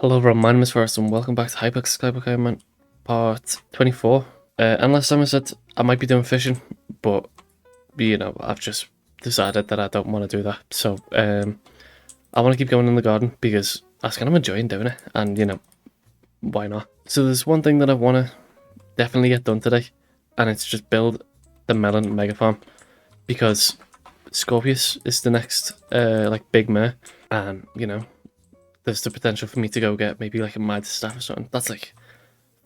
Hello everyone, my name is Forrest and welcome back to Hypixel Skyblock Ironman part 24. And last time I said I might be doing fishing, but I've just decided that I don't want to do that. So I want to keep going in the garden because I was kind of enjoying doing it, and why not? So there's one thing that I want to definitely get done today, and it's just build the melon mega farm, because Scorpius is the next big mare, and there's the potential for me to go get maybe like a Midas staff or something. That's like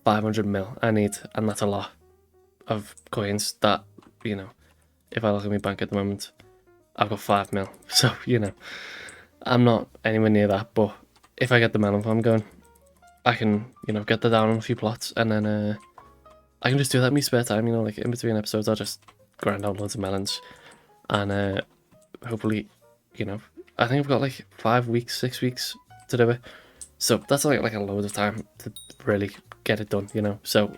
500 mil I need, and that's a lot of coins that, if I look at my bank at the moment, I've got 5 mil. So, I'm not anywhere near that, but if I get the melon farm going, I can, get that down on a few plots, and then I can just do that in my spare time, like in between episodes, I'll just grind out loads of melons, and hopefully, I think I've got like 5 weeks, 6 weeks to do it. So that's like a load of time to really get it done, So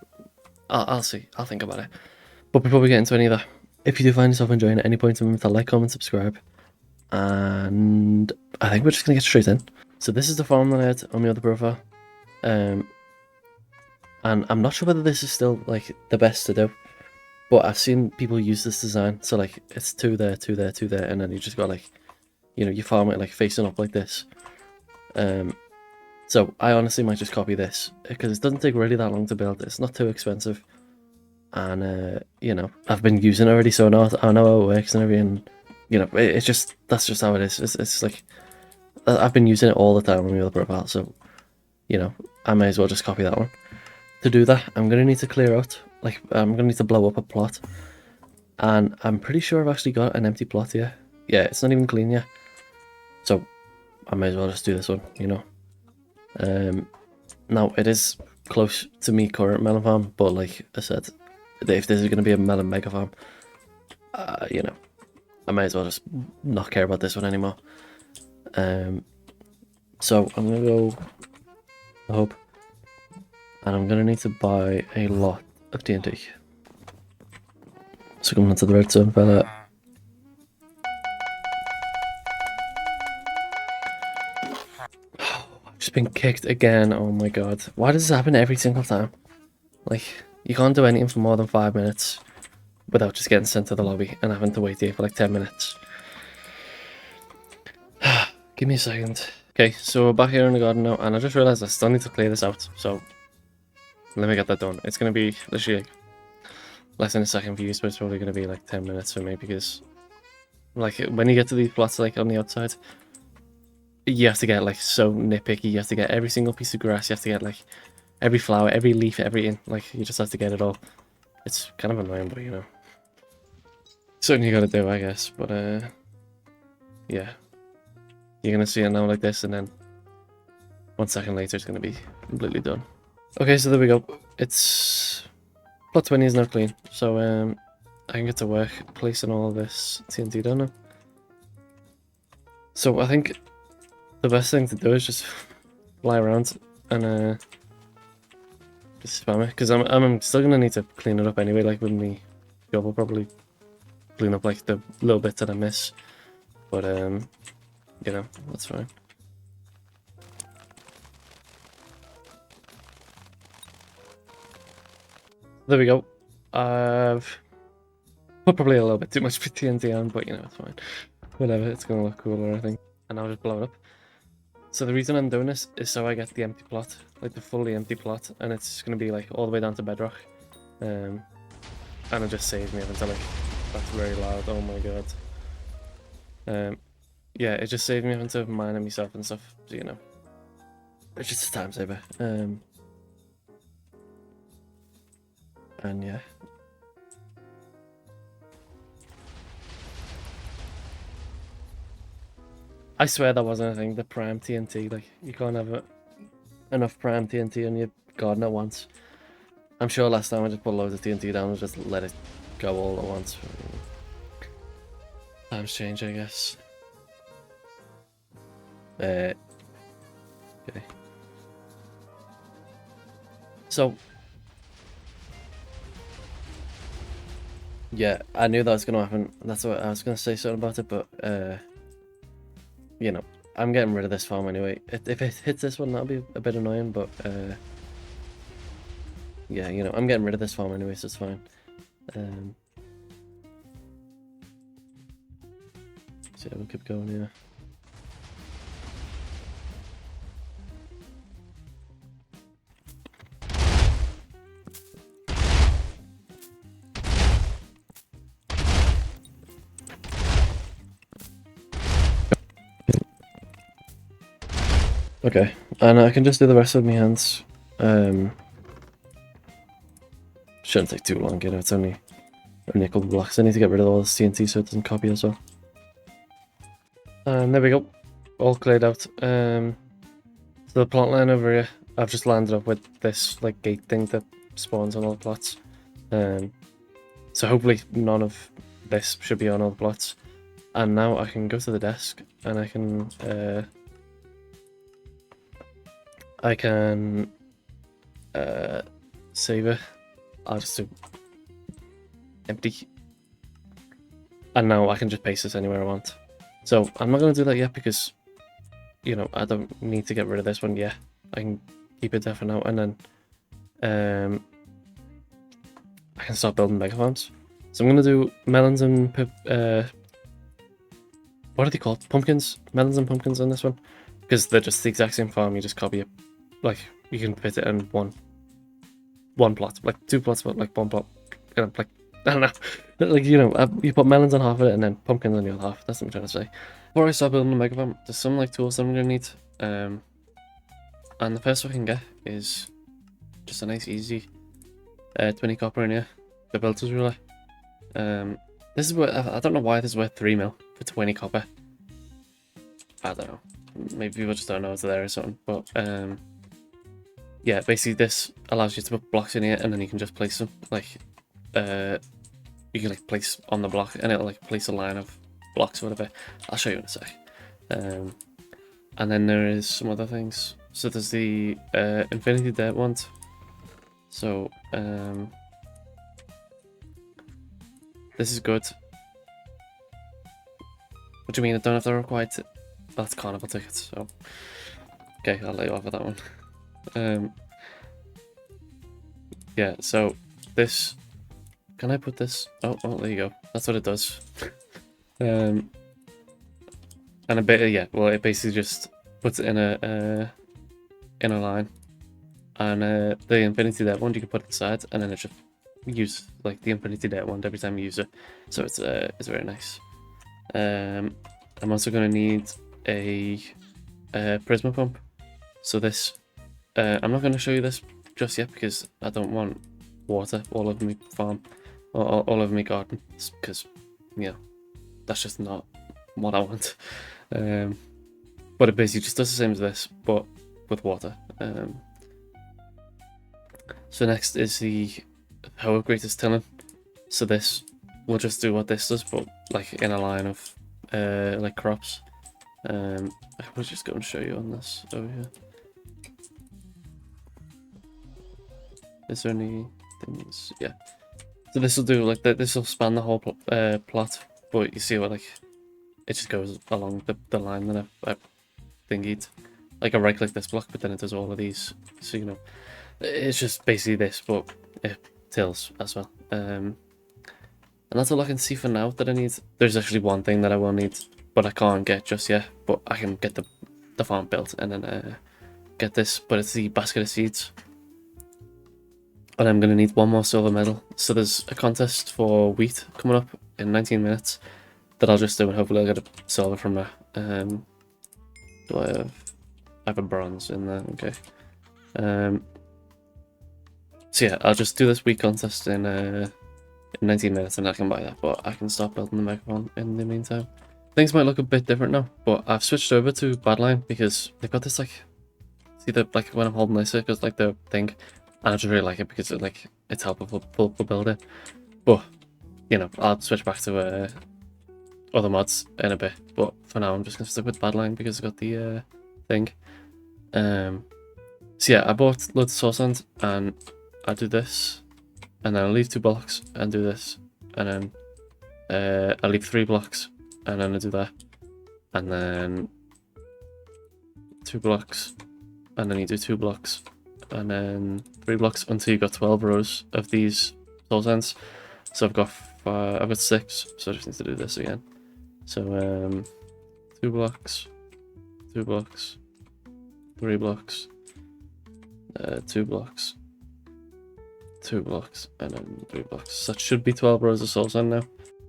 I'll see. I'll think about it. But before we get into any of that, if you do find yourself enjoying it at any point, remember to like, comment, subscribe. And I think we're just going to get straight in. So this is the farm that I had on my other profile. And I'm not sure whether this is still like the best to do, but I've seen people use this design. So like it's 2 there, 2 there, 2 there, and then you just got like, you farm it like facing up like this. So I honestly might just copy this because it doesn't take really that long to build. It's not too expensive, and I've been using it already, so I know how it works and everything. It's just, that's just how it is. It's like I've been using it all the time on my other profile, so I may as well just copy that one. To do that, I'm gonna need to clear out, like I'm gonna need to blow up a plot, and I'm pretty sure I've actually got an empty plot here. Yeah, it's not even clean yet, so I may as well just do this one, Now it is close to me current melon farm, but like I said, if this is going to be a melon mega farm, I may as well just not care about this one anymore. So I'm gonna go hub, and I'm gonna need to buy a lot of TNT. So coming onto the red zone, fella. Just been kicked again. Oh my god, why does this happen every single time? Like, you can't do anything for more than 5 minutes without just getting sent to the lobby and having to wait here for like 10 minutes. Give me a second. Okay, so we're back here in the garden now, and I just realized I still need to clear this out, so let me get that done. It's gonna be literally like less than a second for you, but it's probably gonna be like 10 minutes for me, because like when you get to these plots like on the outside, you have to get like so nitpicky. You have to get every single piece of grass. You have to get like every flower, every leaf, everything. Like, you just have to get it all. It's kind of annoying, but something you gotta do, I guess. But yeah, you're gonna see it now like this, and then 1 second later it's gonna be completely done. Okay, so there we go. It's plot 20 is now clean, so I can get to work placing all of this TNT down now. So I think the best thing to do is just fly around and just spam it, because I'm still gonna need to clean it up anyway. Like with me job, will probably clean up like the little bits that I miss, but that's fine. There we go. I've put probably a little bit too much TNT on, but it's fine. Whatever, it's gonna look cooler, I think. And I'll just blow it up. So the reason I'm doing this is so I get the empty plot, like the fully empty plot, and it's going to be like all the way down to bedrock. And it just saves me having to like, that's very loud, oh my god. Yeah, it just saves me having to mine it myself and stuff, so it's just a time saver. And yeah. I swear that wasn't a thing, the prime TNT, like, you can't have enough prime TNT on your garden at once. I'm sure last time I just put loads of TNT down and just let it go all at once. Times change, I guess. Okay. So, yeah, I knew that was going to happen. That's what I was going to say something about it, but I'm getting rid of this farm anyway. If it hits this one, that'll be a bit annoying, but yeah, you know, I'm getting rid of this farm anyway, so it's fine. So yeah, we'll keep going here. Okay, and I can just do the rest with my hands. Shouldn't take too long, you know, it's only a couple blocks. I need to get rid of all this TNT so it doesn't copy as well. And there we go, all cleared out. So the plot line over here, I've just landed up with this like gate thing that spawns on all the plots. So hopefully none of this should be on all the plots. And now I can go to the desk and I can save it. I'll just do empty. And now I can just paste this anywhere I want. So I'm not going to do that yet because, you know, I don't need to get rid of this one yet. I can keep it there for now, and then I can start building mega farms. So I'm going to do melons and what are they called? Pumpkins? Melons and pumpkins on this one, because they're just the exact same farm. You just copy it, like you can fit it in one plot, like two plots, but like one plot, you know, like I don't know, like, you know, you put melons on half of it and then pumpkins on the other half. That's what I'm trying to say. Before I start building the mega farm, there's some like tools that I'm gonna need, and the first one I can get is just a nice easy 20 copper in here, the builder's ruler. This is worth, I don't know why this is worth 3 mil for 20 copper. I don't know, maybe people just don't know it's there or something, but yeah, basically this allows you to put blocks in here and then you can just place them, like you can like place on the block and it'll like place a line of blocks or whatever. I'll show you in a sec. And then there is some other things. So there's the infinity dirt ones. So this is good. What do you mean I don't have the required that's carnival tickets, so okay, I'll let you off with that one. Yeah, so this, can I put this? Oh, there you go. That's what it does. And a bit, yeah. Well, it basically just puts it in a line, and the infinity dirt one you can put inside, and then it just use like the infinity dirt one every time you use it. So it's very nice. I'm also gonna need a prisma pump. So this, I'm not gonna show you this just yet because I don't want water all over my farm or all over my garden, because, you know, that's just not what I want. But it basically just does the same as this, but with water. So next is the power greatest tilling. So this will just do what this does, but like in a line of like crops. I will just go and show you on this over here. Is there any things? Yeah. So this will do like that. This will span the whole plot, but you see what, like, it just goes along the line that I thingied. Like I right click this block, but then it does all of these. So, you know, it's just basically this, but it tills as well. And that's all I can see for now that I need. There's actually one thing that I will need, but I can't get just yet. But I can get the farm built and then get this. But it's the basket of seeds. And I'm going to need one more silver medal. So there's a contest for wheat coming up in 19 minutes that I'll just do, and hopefully I'll get a silver from that. Do I have a bronze in there? Okay. So yeah, I'll just do this wheat contest in 19 minutes and I can buy that, but I can start building the megaphone in the meantime. Things might look a bit different now, but I've switched over to Badline because they've got this, like, see the, like, when I'm holding this, it goes like the thing. And I just really like it because it, like, it's helpful for building. But, you know, I'll switch back to other mods in a bit. But for now, I'm just going to stick with Badline because it's got the thing. So yeah, I bought loads of source sand and I do this. And then I leave 2 blocks and do this. And then I leave 3 blocks and then I do that. And then 2 blocks, and then you do 2 blocks, and then 3 blocks until you've got 12 rows of these soul sands. So I've got 6, so I just need to do this again. So 2 blocks, 2 blocks, 3 blocks, 2 blocks, 2 blocks, and then 3 blocks. So that should be 12 rows of soul sand now.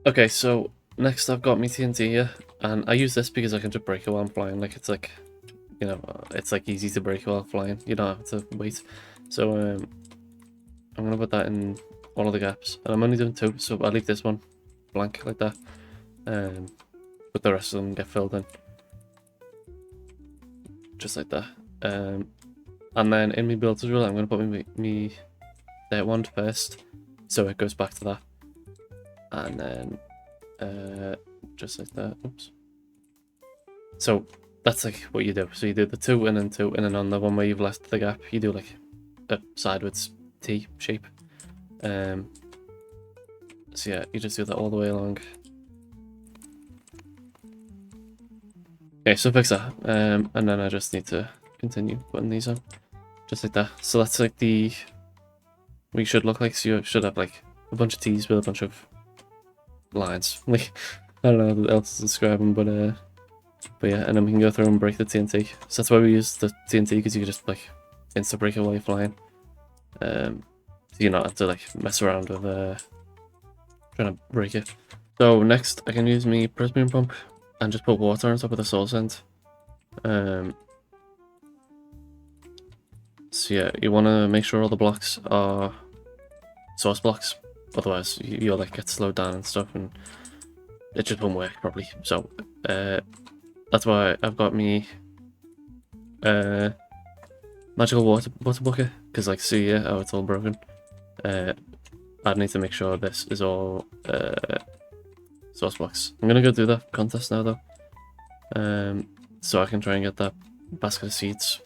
Okay, so next I've got my TNT here, and I use this because I can just break it while I'm flying. Like, it's like, you know, it's like easy to break while flying. You don't have to wait. So I'm gonna put that in all of the gaps, and I'm only doing 2, so I'll leave this one blank like that. But the rest of them get filled in, just like that. And then in my build as well, I'm gonna put me dirt wand first, so it goes back to that, and then just like that. Oops. So that's like what you do. So you do the 2 and then 2, and then on the one where you've left the gap, you do like a sideways T shape. So yeah, you just do that all the way along. Okay, so fix that. And then I just need to continue putting these on, just like that. So that's like what you should look like. So you should have like a bunch of T's with a bunch of lines. Like, I don't know how else to describe them, but yeah, and then we can go through and break the TNT. So that's why we use the TNT, because you can just like insta break it while you're flying. So you not have to like mess around with trying to break it. So next I can use my prismium pump and just put water on top of the soul sand. So yeah, you want to make sure all the blocks are source blocks, otherwise you'll like get slowed down and stuff, and it just won't work properly. So that's why I've got me magical water bucket, because like, see here how it's all broken. I need to make sure this is all source blocks. I'm gonna go do that contest now though, so I can try and get that basket of seeds.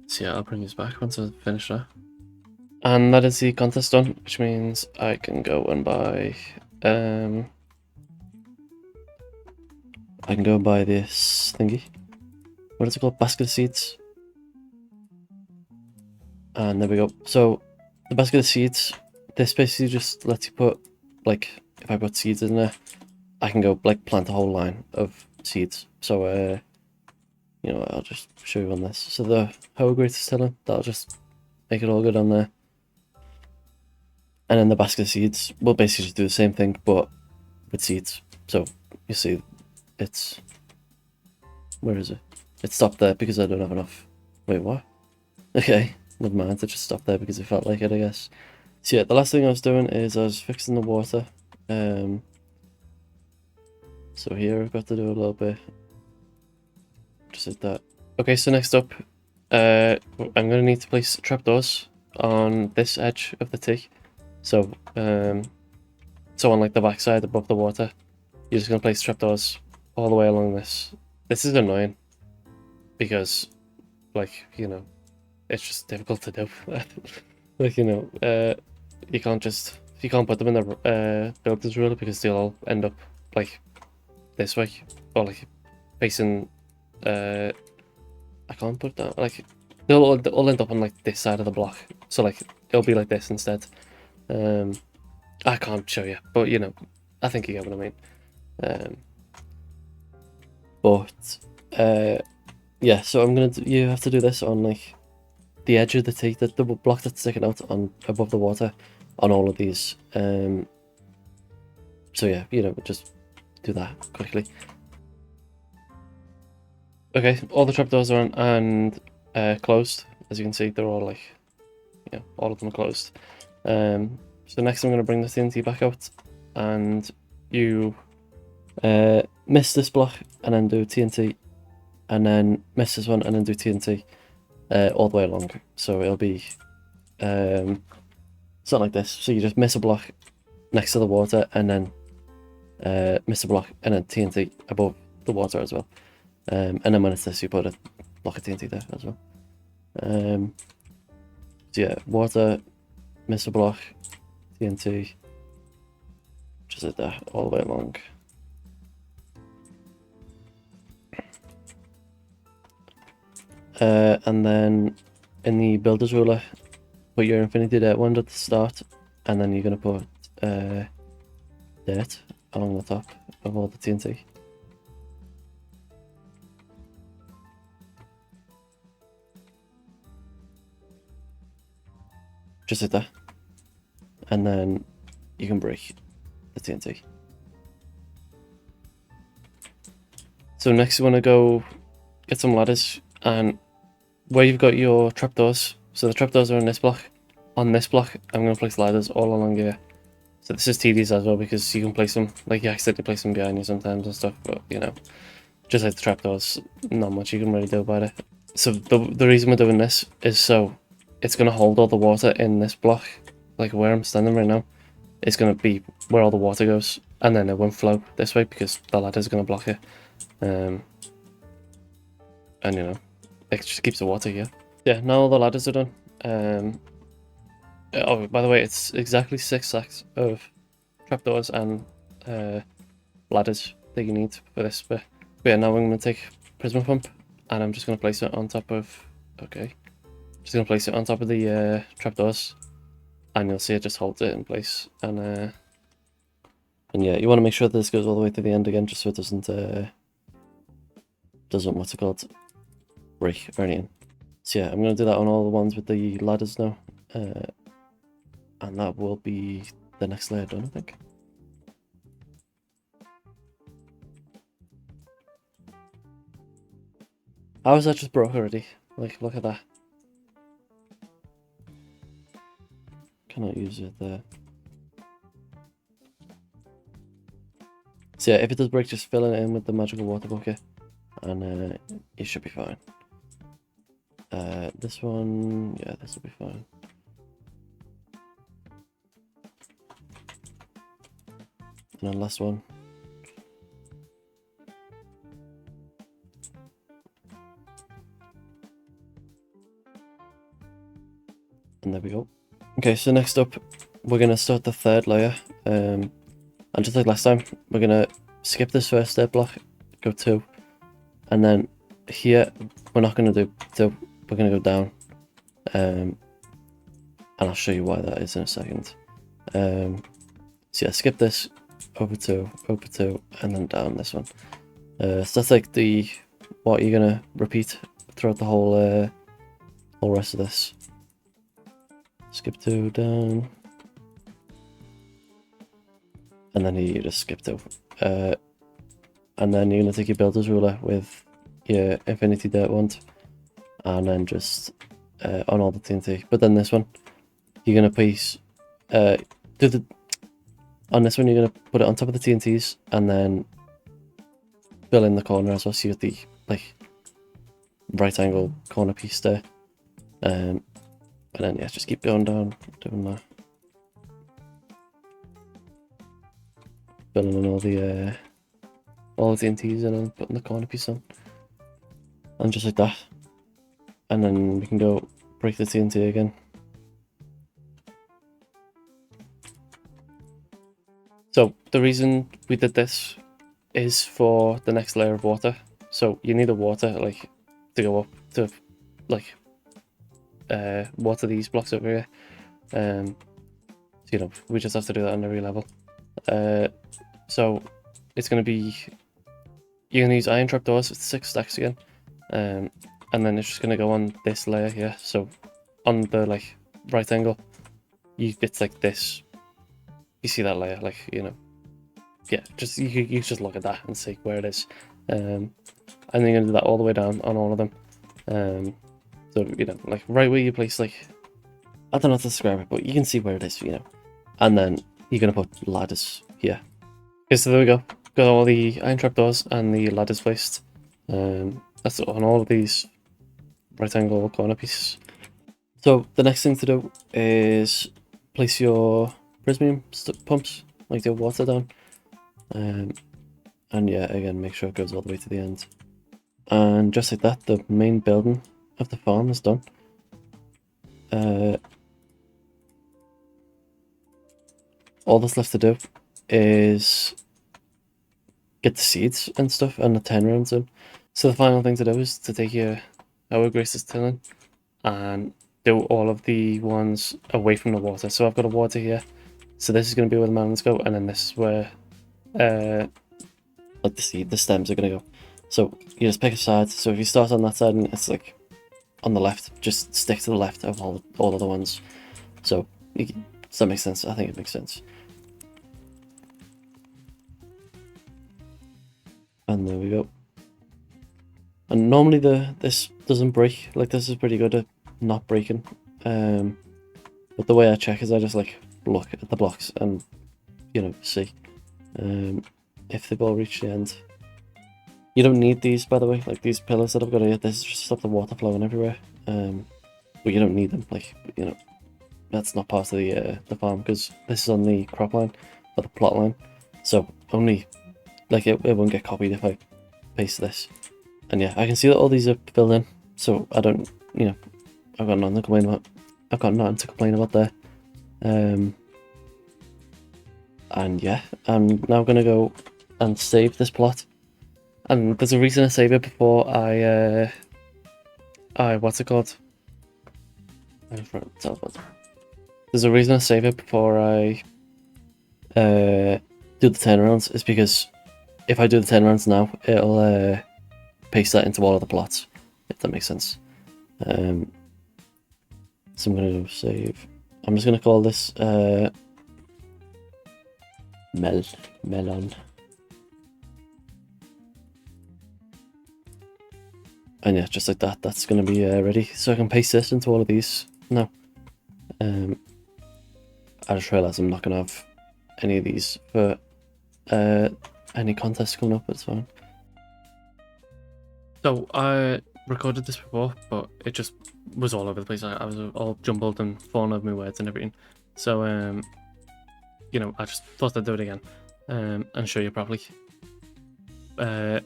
So yeah, I'll bring this back once I finish that. And that is the contest done, which means I can go and buy I can go and buy this thingy. What is it called? Basket of seeds. And there we go. So the basket of seeds, this basically just lets you put, like, if I put seeds in there, I can go like plant a whole line of seeds. So you know, I'll just show you on this. So the hoe grate is still in, that'll just make it all good on there. And then the basket of seeds will basically just do the same thing, but with seeds. So you see, it's, where is it? It stopped there because I don't have enough. Wait, what? Okay, never mind, it just stopped there because it felt like it, I guess. So yeah, the last thing I was doing is I was fixing the water. So here I've got to do a little bit, just like that. Okay, so next up, I'm gonna need to place trapdoors on this edge of the T. So, so on like the backside above the water, you're just gonna place trapdoors all the way along this. This is annoying because, like, you know, it's just difficult to do. Like, you know, you can't put them in the builder's ruler because they'll all end up like this way, or like facing. I can't put it down. Like, they'll all end up on like this side of the block. So like it'll be like this instead. I can't show you, but you know, I think you get what I mean. But yeah, so you have to do this on like the edge of the T, the block that's sticking out on above the water, on all of these. So yeah, you know, just do that quickly. Okay, all the trapdoors are on and closed. As you can see, they're all like, yeah, all of them are closed. So next I'm going to bring the TNT back out, and you miss this block and then do TNT, and then miss this one and then do TNT all the way along. So it'll be something like this. So you just miss a block next to the water, and then miss a block and then TNT above the water as well. And then when it's this, you put a block of TNT there as well. So yeah, water, miss a block, TNT, just like that, all the way along. And then in the builder's ruler, put your infinity dirt wand at the start, and then you're going to put dirt along the top of all the TNT. Just like that. And then you can break the TNT. So next you want to go get some ladders, and where you've got your trapdoors, so the trapdoors are on this block. On this block, I'm going to place ladders all along here. So this is tedious as well because you can place them, like you accidentally place them behind you sometimes and stuff, but you know, just like the trapdoors, not much you can really do about it. So the reason we're doing this is so it's going to hold all the water in this block, like where I'm standing right now. It's going to be where all the water goes, and then it won't flow this way because the ladder's going to block it. And you know, it just keeps the water here. Yeah, now all the ladders are done. Oh, by the way, it's exactly 6 stacks of trapdoors and ladders that you need for this bit. But yeah, now I'm going to take prisma pump, and I'm just going to place it on top of... Okay. Just going to place it on top of the trapdoors, and you'll see it just holds it in place. And yeah, you want to make sure that this goes all the way to the end again, just so it doesn't what's it called, break or anything. So yeah, I'm going to do that on all the ones with the ladders now, and that will be the next layer done, I think. How is that just broke already? Like, look at that. Cannot use it there. So yeah, if it does break, just fill it in with the magical water bucket, and you should be fine. This one, yeah, this will be fine. And then last one. And there we go. Okay, so next up, we're going to start the third layer. And just like last time, we're going to skip this first step block, go 2. And then here, we're not going to do 2, we're going to go down. And I'll show you why that is in a second. So yeah, skip this, over 2, and then down this one. So that's like what you're going to repeat throughout the whole rest of this. Skip 2, down. And then you just skip 2. And then you're going to take your builder's ruler with your infinity dirt wand, and then just on all the TNT. But then this one, you're going to place, on this one you're going to put it on top of the TNTs, and then fill in the corner as well, so you get the like right angle corner piece there. And then yeah, just keep going down, doing that. Filling in all the TNTs and then putting the corner piece on. And just like that. And then we can go break the TNT again. So the reason we did this is for the next layer of water. So you need a water like to go up to like water these blocks over here. So, you know, we just have to do that on every level. So it's going to be, you're going to use iron trapdoors with 6 stacks again, and then it's just going to go on this layer here. So on the like right angle, it's like this. You see that layer, like, you know, yeah, just you just look at that and see where it is. And then you're going to do that all the way down on all of them. So, you know, like right where you place, like, I don't know how to describe it, but you can see where it is, you know. And then you're going to put ladders here. Okay, so there we go. Got all the iron trapdoors and the ladders placed. That's on all of these right angle corner pieces. So the next thing to do is place your prismium pumps, like your water down. And yeah, again, make sure it goes all the way to the end. And just like that, the main building of the farm is done. All that's left to do is get the seeds and stuff and the 10 rounds in. So the final thing to do is to take your power greases tilling and do all of the ones away from the water. So I've got a water here. So this is going to be where the melons go, and then this is where like the stems are going to go. So you just pick a side. So if you start on that side and it's like on the left, just stick to the left of all of the ones. So does that make sense? I think it makes sense. And there we go. And normally this doesn't break. Like, this is pretty good at not breaking. But the way I check is I just like look at the blocks and, you know, see if they've all reached the end. You don't need these, by the way. Like, these pillars that I've got here, this is just to stop the water flowing everywhere. But you don't need them. Like, you know, that's not part of the farm, because this is on the crop line or the plot line. So only, like, it won't get copied if I paste this. And yeah, I can see that all these are filled in, so I don't, you know, I've got nothing to complain about. I've got nothing to complain about there. And yeah, I'm now gonna go and save this plot. And there's a reason I save it before I what's it called? There's a reason I save it before I do the turnarounds. Is because if I do the turnarounds now, it'll paste that into all of the plots, if that makes sense. So I'm gonna go save. I'm just gonna call this melon. And yeah, just like that, that's going to be ready. So I can paste this into all of these now. I just realised I'm not going to have any of these for any contests coming up, it's fine. So I recorded this before, but it just was all over the place. I was all jumbled and falling over my words and everything. So, you know, I just thought I'd do it again and show you properly.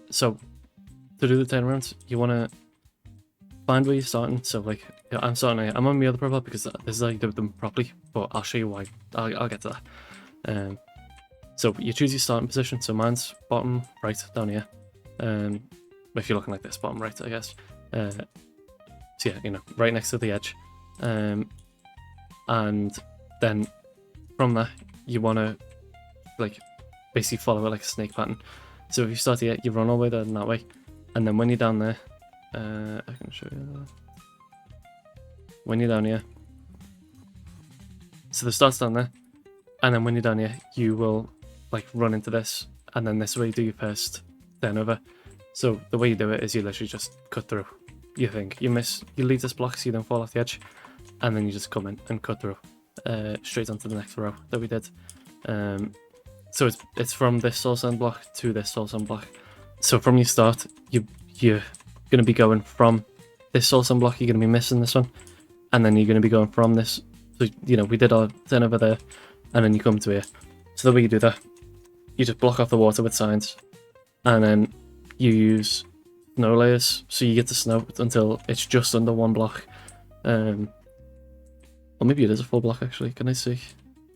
So to do the turnarounds, you want to find where you're starting. So like, yeah, I'm on my other profile because this is how you do them properly, but I'll show you why. I'll get to that. So you choose your starting position. So mine's bottom right down here. If you're looking like this, bottom right, I guess. So yeah, you know, right next to the edge. And then from there, you want to like basically follow it like a snake pattern. So if you start here, you run all the way down that way. And then when you're down there, I can show you that. When you're down here, so the start's down there, and then when you're down here, you will like run into this, and then this way you do your first turnover. So the way you do it is you literally just cut through. You think you leave this block so you don't fall off the edge, and then you just come in and cut through straight onto the next row that we did. So it's from this soul sand block to this soul sand block. So from your start, you're going to be going from this soul sand block, you're going to be missing this one, and then you're going to be going from this. So, you know, we did our turn over there, and then you come to here. So the way you do that, you just block off the water with signs, and then you use snow layers, so you get the snow until it's just under one block. Or maybe it is a full block actually, can I see?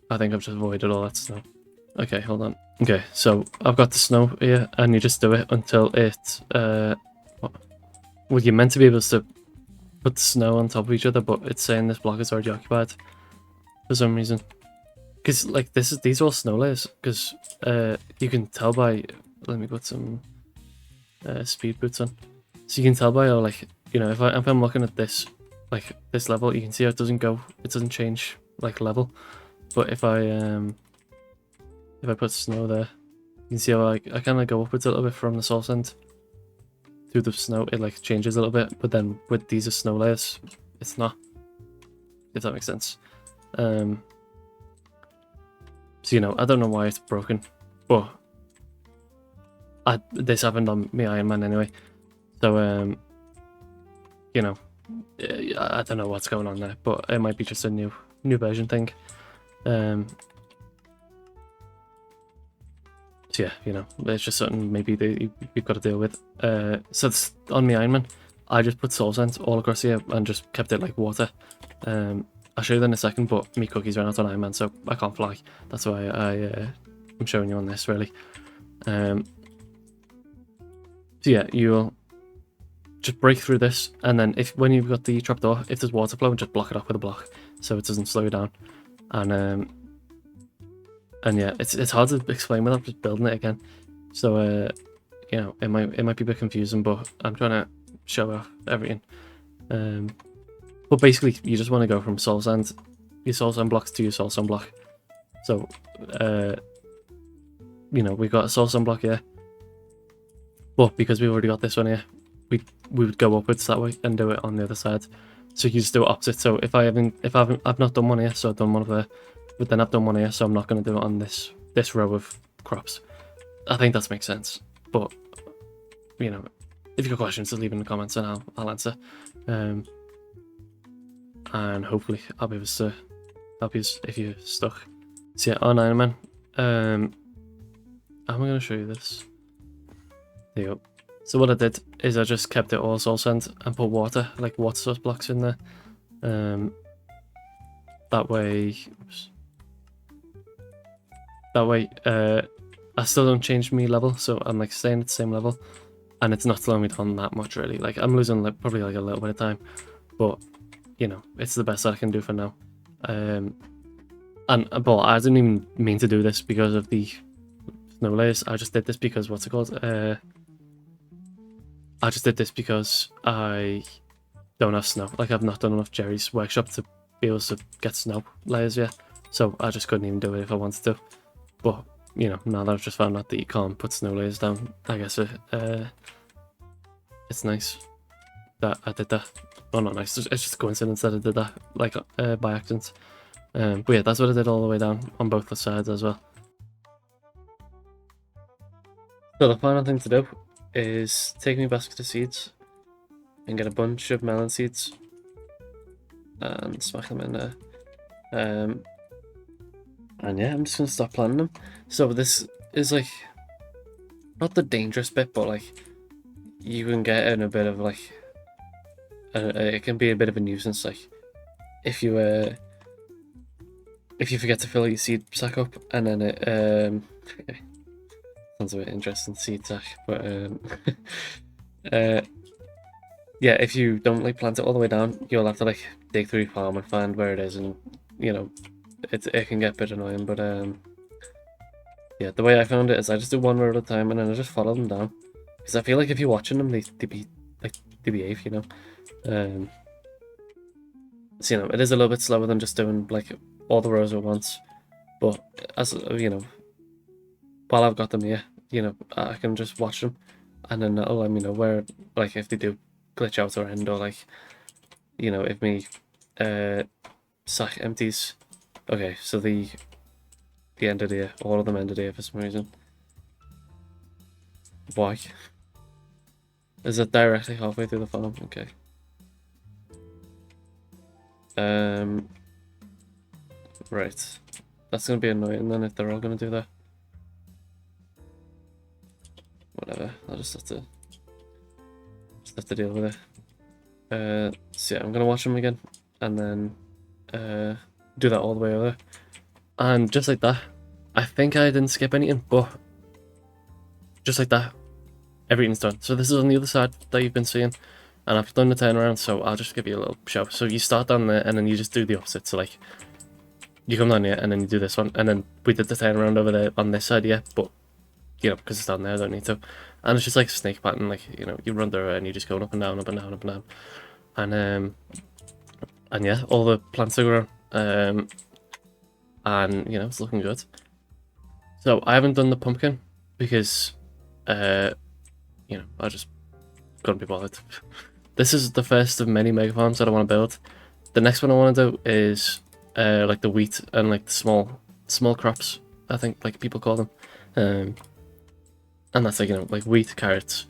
I think I've just avoided all that snow. Okay, hold on. Okay, so I've got the snow here, and you just do it until it, well, you're meant to be able to put the snow on top of each other, but it's saying this block is already occupied for some reason. Because, like, these are all snow layers, because you can tell by, let me put some speed boots on. So you can tell by how, like, you know, if I'm looking at this, like, this level, you can see how it doesn't change, like, level. But if I put snow there, you can see how I kind of go upwards a little bit from the source end through the snow. It like changes a little bit, but then with these are snow layers, it's not. If that makes sense. So you know, I don't know why it's broken, but this happened on my Ironman anyway. So you know, I don't know what's going on there, but it might be just a new version thing. So yeah, you know, it's just something maybe you've got to deal with. So it's on my Ironman, I just put soul sand all across here and just kept it like water. I'll show you that in a second, but me cookies ran out on Ironman, so I can't fly. That's why I'm showing you on this, really. So yeah, you'll just break through this, and then when you've got the trapdoor, if there's water flowing, just block it off with a block so it doesn't slow you down. And yeah, it's hard to explain without just building it again. So you know, it might be a bit confusing, but I'm trying to show off everything. But basically, you just want to go from your soul sand blocks to your soul sand block. So you know, we've got a soul sand block here, but because we've already got this one here, we would go upwards that way and do it on the other side. So you just do it opposite. So I've not done one here, so I've done one of there, but then I've done one here, so I'm not going to do it on this row of crops. I think that makes sense. But you know, if you've got questions, just leave in the comments and I'll answer. And hopefully I'll be able to help you if you're stuck. So yeah, on Ironman, I'm going to show you this. There you go. So what I did is I just kept it all soul sand and put water source blocks in there. That way, I still don't change me level, so I'm like staying at the same level, and it's not slowing me down that much really. Like I'm losing probably like a little bit of time, but you know, it's the best I can do for now. But I didn't even mean to do this because of the snow layers. I just did this because what's it called? I just did this because I don't have snow. Like I've not done enough Jerry's workshop to be able to get snow layers yet, so I just couldn't even do it if I wanted to. But you know, now that I've just found out that you can't put snow layers down, I guess it's nice that I did that. Well, not nice. It's just a coincidence that I did that, like by accident. But yeah, that's what I did all the way down on both the sides as well. So the final thing to do is take my basket of seeds and get a bunch of melon seeds and smack them in there. And yeah, I'm just gonna start planting them. So this is like not the dangerous bit, but like you can get in a bit of like it can be a bit of a nuisance. Like if you forget to fill your seed sack up and then it sounds a bit interesting, seed sack, but yeah, if you don't like plant it all the way down, you'll have to like dig through your farm and find where it is, and you know, it can get a bit annoying. But yeah, the way I found it is I just do one row at a time and then I just follow them down, because I feel like if you're watching them, they behave, you know. So you know, it is a little bit slower than just doing like all the rows at once, but as you know, while I've got them here, you know, I can just watch them, and then that'll let me know where, like, if they do glitch out or end, or like, you know, if me sack empties. Okay, so the ended here, all of them ended here for some reason. Why? Is it directly halfway through the farm? Okay. Right. That's gonna be annoying then if they're all gonna do that. Whatever, I'll just have to deal with it. So yeah, I'm gonna watch them again and then do that all the way over. And just like that, I think I didn't skip anything, but just like that, everything's done. So this is on the other side that you've been seeing, and I've done the turnaround, so I'll just give you a little show. So you start down there and then you just do the opposite. So like, you come down here and then you do this one, and then we did the turnaround over there on this side, yeah, but you know, because it's down there, I don't need to. And it's just like a snake pattern, like, you know, you run through it and you just go up and down, up and down, up and down. And yeah, all the plants are grown. And you know, it's looking good. So I haven't done the pumpkin because you know, I just couldn't be bothered. This is the first of many mega farms that I want to build. The next one I want to do is like the wheat and like the small crops, I think, like people call them. And that's like, you know, like wheat, carrots,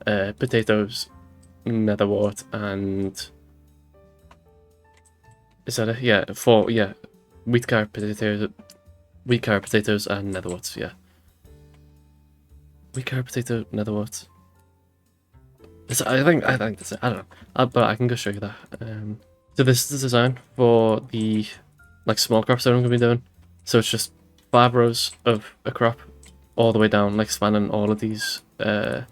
potatoes, netherwort, and is that it? Yeah, wheat, carrot, potatoes, and netherworts. Yeah, wheat, carrot, potato, netherwort. I think that's it. I don't know, but I can go show you that. So this is the design for the like small crops that I'm gonna be doing. So it's just 5 rows of a crop, all the way down, like spanning all of these. Wait,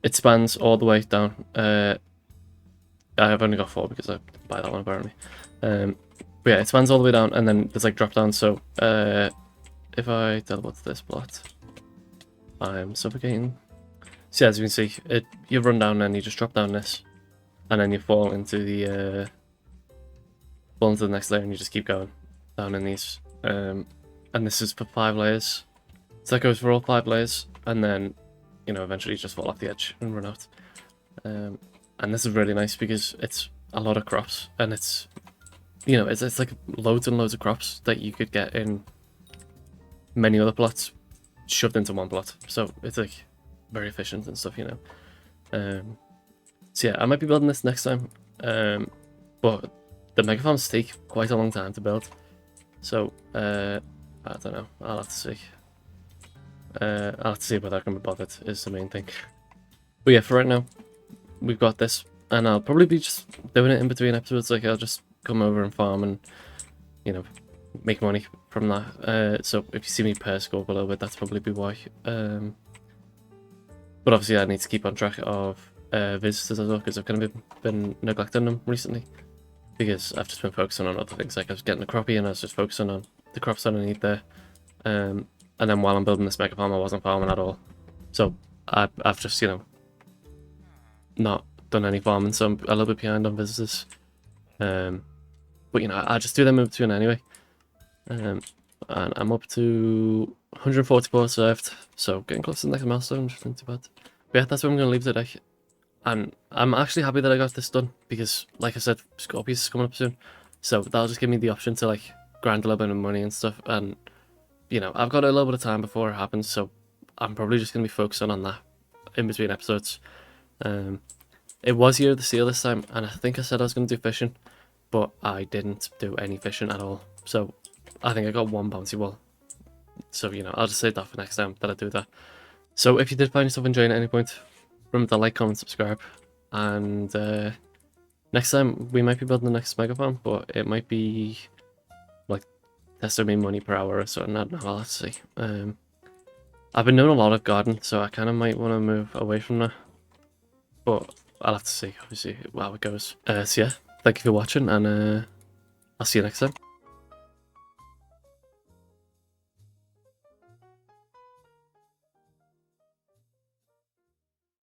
it spans all the way down. I've only got 4 because I didn't buy that one apparently. But yeah, it spans all the way down, and then there's like drop down. So if I teleport to this plot, I'm suffocating. So yeah, as you can see, you run down and you just drop down this, and then you fall into the next layer, and you just keep going down in these. And this is for 5 layers. So that goes for all 5 layers, and then eventually you just fall off the edge and run out. And this is really nice because it's a lot of crops, and it's it's like loads and loads of crops that you could get in many other plots shoved into one plot. So it's like very efficient and stuff, So yeah, I might be building this next time, but the mega farms take quite a long time to build. So I don't know. I'll have to see. I'll have to see whether I can be bothered is the main thing. But yeah, for right now, we've got this, and I'll probably be just doing it in between episodes. Like I'll just come over and farm and make money from that. So if you see me per scope a little bit, that's probably be why. But obviously I need to keep on track of visitors as well, because I've kind of been neglecting them recently, because I've just been focusing on other things. Like I was getting a crappie and I was just focusing on the crops that I need there. And then while I'm building this mega farm, I wasn't farming at all. So I've just not done any farming, so I'm a little bit behind on visitors. But I just do them in between anyway. And I'm up to 144 served, so getting close to the next milestone, which isn't too bad. But yeah, that's where I'm going to leave today. And I'm actually happy that I got this done, because like I said, Scorpius is coming up soon. So that'll just give me the option to like grind a little bit of money and stuff. And I've got a little bit of time before it happens, so I'm probably just going to be focusing on that in between episodes. It was Year of the Seal this time, and I think I said I was going to do fishing, but I didn't do any fishing at all. So I think I got 1 bouncy wall. So, I'll just save that for next time that I do that. So if you did find yourself enjoying it at any point, remember to like, comment, subscribe. And next time we might be building the next mega farm, but it might be like testing me money per hour or something. I don't know, I'll have to see. I've been doing a lot of garden, so I kind of might want to move away from that. But I'll have to see, obviously, how it goes. So yeah, thank you for watching, and I'll see you next time.